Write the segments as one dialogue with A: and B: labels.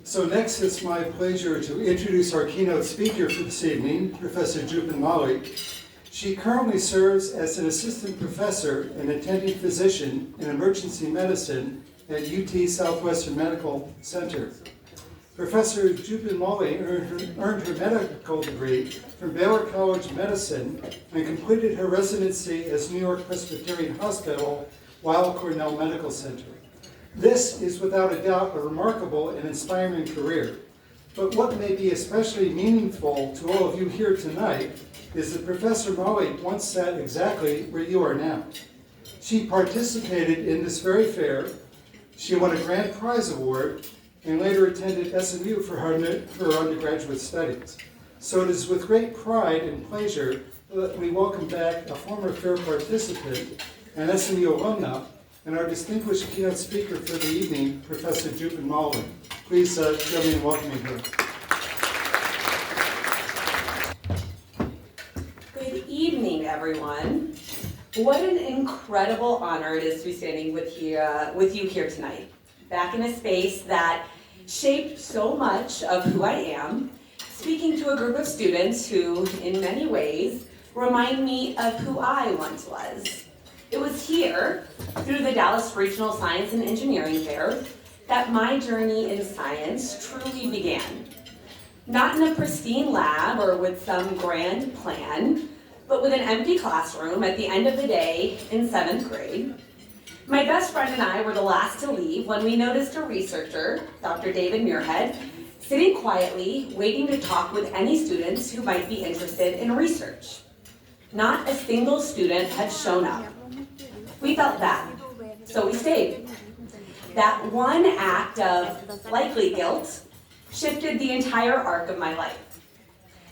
A: So next, it's my pleasure to introduce our keynote speaker for this evening, Professor Jupin Malhi. She currently serves as an assistant professor and attending physician in emergency medicine at UT Southwestern Medical Center. Professor Jupin Malhi earned her medical degree from Baylor College of Medicine and completed her residency as New York Presbyterian Hospital, Weill Cornell Medical Center. This is without a doubt a remarkable and inspiring career. But what may be especially meaningful to all of you here tonight is that Professor Malhi once sat exactly where you are now. She participated in this very fair, she won a grand prize award, and later attended SMU for her undergraduate studies. So it is with great pride and pleasure that we welcome back a former fair participant and SMU alumna, and our distinguished keynote speaker for the evening, Professor Jupin Malhi. Please join me in welcoming her.
B: Good evening, everyone. What an incredible honor it is to be standing with you here tonight, back in a space that shaped so much of who I am, speaking to a group of students who, in many ways, remind me of who I once was. It was here, through the Dallas Regional Science and Engineering Fair, that my journey in science truly began. Not in a pristine lab or with some grand plan, but with an empty classroom at the end of the day in 7th grade. My best friend and I were the last to leave when we noticed a researcher, Dr. David Muirhead, sitting quietly, waiting to talk with any students who might be interested in research. Not a single student had shown up. We felt bad, so we stayed. That one act of likely guilt shifted the entire arc of my life.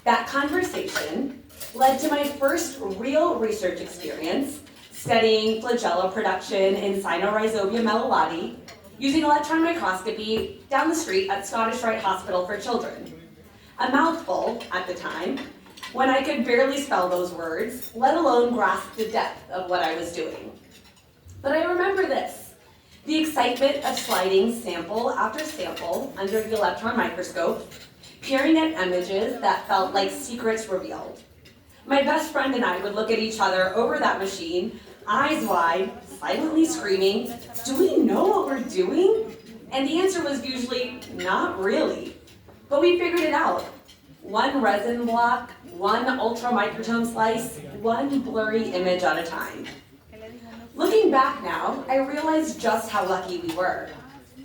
B: That conversation led to my first real research experience studying flagella production in Cynorhizobia mellilati using electron microscopy down the street at Scottish Rite Hospital for Children. A mouthful at the time, when I could barely spell those words, let alone grasp the depth of what I was doing. But I remember this, the excitement of sliding sample after sample under the electron microscope, peering at images that felt like secrets revealed. My best friend and I would look at each other over that machine, eyes wide, silently screaming, "Do we know what we're doing?" And the answer was usually, not really. But we figured it out. One resin block, one ultramicrotome slice, one blurry image at a time. Looking back now, I realize just how lucky we were.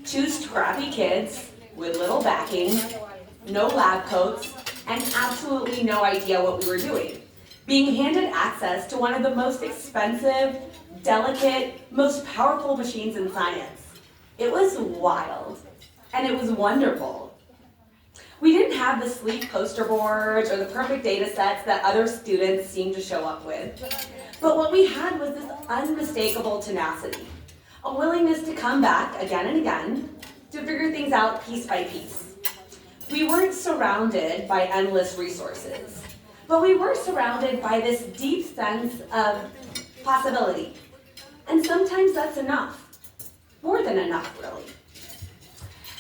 B: Two scrappy kids with little backing, no lab coats, and absolutely no idea what we were doing, being handed access to one of the most expensive, delicate, most powerful machines in science. It was wild, and it was wonderful. We didn't have the sleek poster boards or the perfect data sets that other students seemed to show up with. But what we had was this unmistakable tenacity, a willingness to come back again and again to figure things out piece by piece. We weren't surrounded by endless resources, but we were surrounded by this deep sense of possibility. And sometimes that's enough, more than enough, really.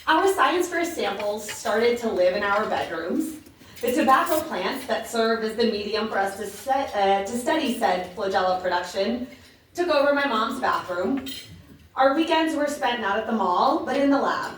B: Our science fair samples started to live in our bedrooms. The tobacco plants that served as the medium for us to study said flagella production took over my mom's bathroom. Our weekends were spent not at the mall, but in the lab.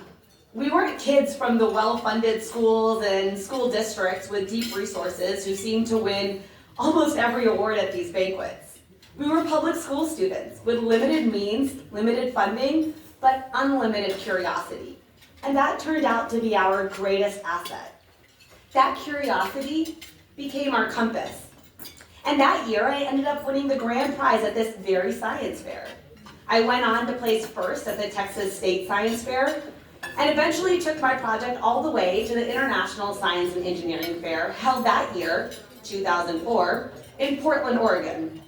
B: We weren't kids from the well-funded schools and school districts with deep resources who seemed to win almost every award at these banquets. We were public school students with limited means, limited funding, but unlimited curiosity. And that turned out to be our greatest asset. That curiosity became our compass. And that year, I ended up winning the grand prize at this very science fair. I went on to place first at the Texas State Science Fair, and eventually took my project all the way to the International Science and Engineering Fair, held that year, 2004, in Portland, Oregon.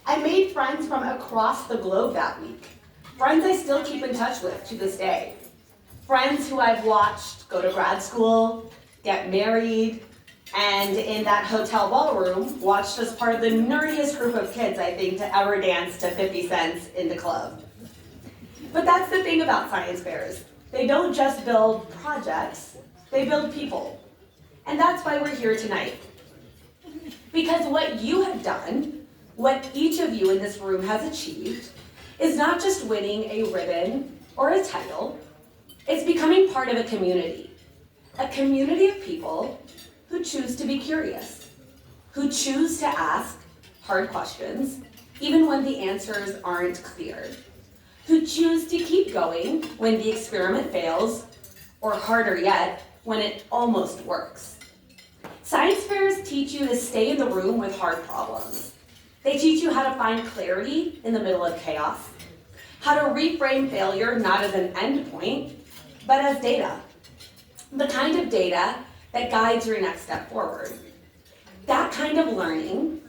B: I made friends from across the globe that week, friends I still keep in touch with to this day. Friends who I've watched go to grad school, get married, and in that hotel ballroom, watched as part of the nerdiest group of kids, I think, to ever dance to 50 Cent in the club. But that's the thing about science fairs. They don't just build projects, they build people. And that's why we're here tonight. Because what you have done, what each of you in this room has achieved, is not just winning a ribbon or a title, it's becoming part of a community of people who choose to be curious, who choose to ask hard questions, even when the answers aren't clear, who choose to keep going when the experiment fails, or harder yet, when it almost works. Science fairs teach you to stay in the room with hard problems. They teach you how to find clarity in the middle of chaos, how to reframe failure not as an endpoint, but as data. The kind of data that guides your next step forward. That kind of learning,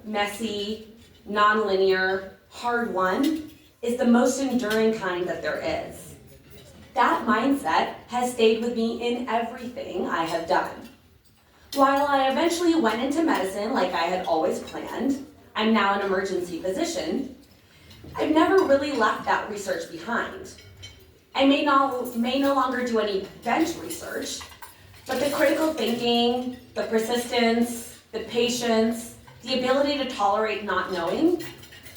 B: messy, nonlinear, hard-won, is the most enduring kind that there is. That mindset has stayed with me in everything I have done. While I eventually went into medicine like I had always planned, I'm now an emergency physician, I've never really left that research behind. I may no longer do any bench research, but the critical thinking, the persistence, the patience, the ability to tolerate not knowing,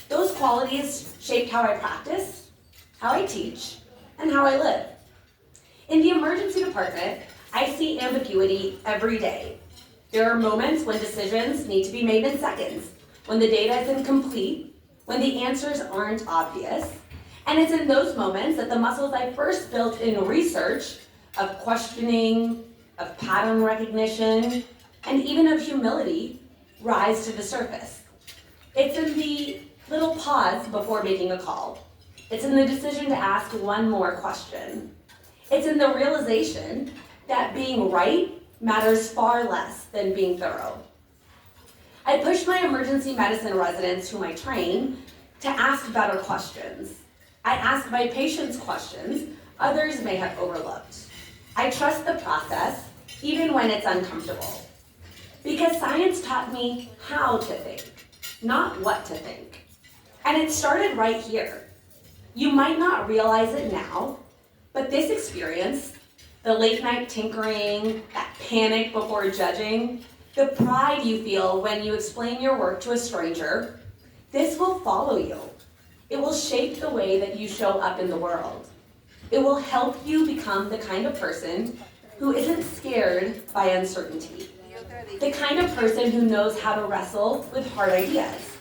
B: those qualities shaped how I practice, how I teach, and how I live. In the emergency department, I see ambiguity every day. There are moments when decisions need to be made in seconds, when the data is incomplete, when the answers aren't obvious, and it's in those moments that the muscles I first built in research of questioning, of pattern recognition, and even of humility rise to the surface. It's in the little pause before making a call. It's in the decision to ask one more question. It's in the realization that being right matters far less than being thorough. I push my emergency medicine residents whom I train to ask better questions. I ask my patients questions others may have overlooked. I trust the process, even when it's uncomfortable. Because science taught me how to think, not what to think. And it started right here. You might not realize it now, but this experience, the late night tinkering, that panic before judging, the pride you feel when you explain your work to a stranger, this will follow you. It will shape the way that you show up in the world. It will help you become the kind of person who isn't scared by uncertainty. The kind of person who knows how to wrestle with hard ideas.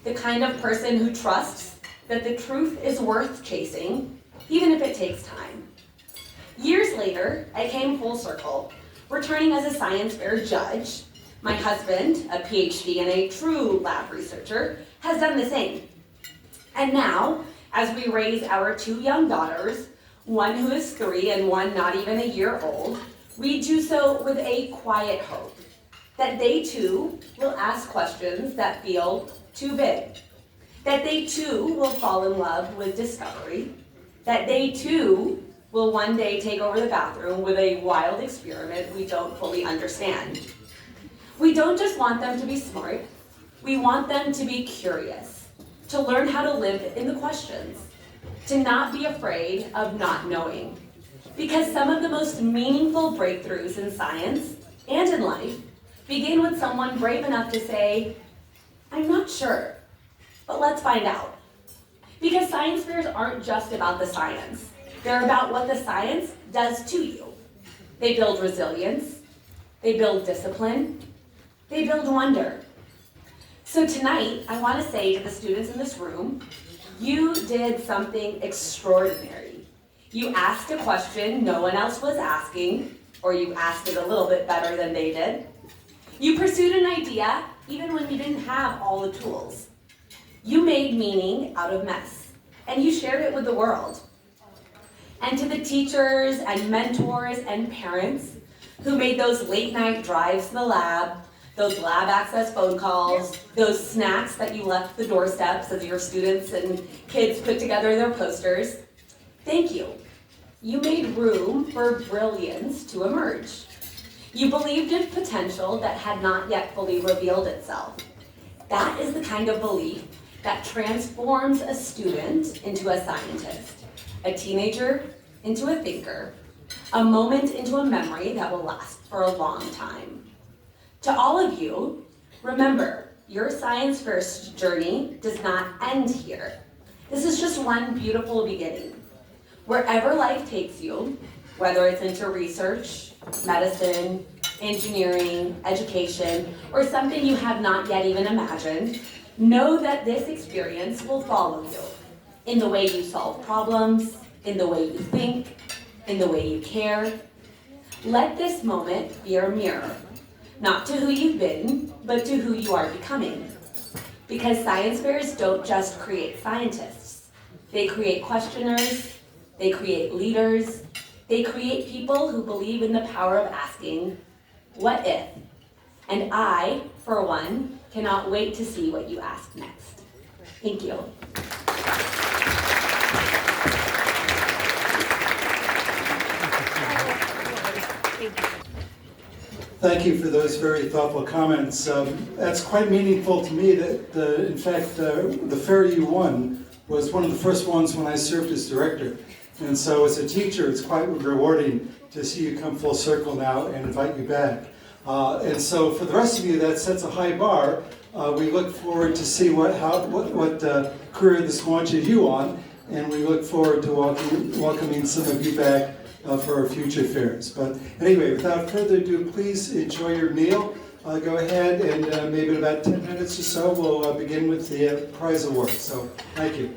B: The kind of person who trusts that the truth is worth chasing, even if it takes time. Years later, I came full circle, returning as a science fair judge. My husband, a PhD and a true lab researcher, has done the same. And now, as we raise our two young daughters, one who is 3 and one not even a year old, we do so with a quiet hope that they too will ask questions that feel too big, that they too will fall in love with discovery, that they too will one day take over the bathroom with a wild experiment we don't fully understand. We don't just want them to be smart, we want them to be curious, to learn how to live in the questions, to not be afraid of not knowing. Because some of the most meaningful breakthroughs in science and in life begin with someone brave enough to say, I'm not sure, but let's find out. Because science fairs aren't just about the science. They're about what the science does to you. They build resilience, they build discipline, they build wonder. So tonight, I want to say to the students in this room, you did something extraordinary. You asked a question no one else was asking, or you asked it a little bit better than they did. You pursued an idea even when you didn't have all the tools. You made meaning out of mess, and you shared it with the world. And to the teachers and mentors and parents who made those late night drives to the lab, those lab access phone calls, those snacks that you left the doorsteps as your students and kids put together their posters, thank you. You made room for brilliance to emerge. You believed in potential that had not yet fully revealed itself. That is the kind of belief that transforms a student into a scientist, a teenager into a thinker, a moment into a memory that will last for a long time. To all of you, remember, your science first journey does not end here. This is just one beautiful beginning. Wherever life takes you, whether it's into research, medicine, engineering, education, or something you have not yet even imagined, know that this experience will follow you in the way you solve problems, in the way you think, in the way you care. Let this moment be your mirror, not to who you've been, but to who you are becoming. Because science fairs don't just create scientists. They create questioners, they create leaders, they create people who believe in the power of asking, what if? And I, for one, cannot wait to see what you ask next. Thank you.
A: Thank you for those very thoughtful comments. That's quite meaningful to me that, in fact, the fair you won was one of the first ones when I served as director. And so as a teacher, it's quite rewarding to see you come full circle now and invite you back. And so for the rest of you, that sets a high bar. We look forward to see what career this launches you on, and we look forward to welcoming some of you back for our future fairs. But anyway, without further ado, please enjoy your meal. Go ahead and maybe in about 10 minutes or so, we'll begin with the prize award. So thank you.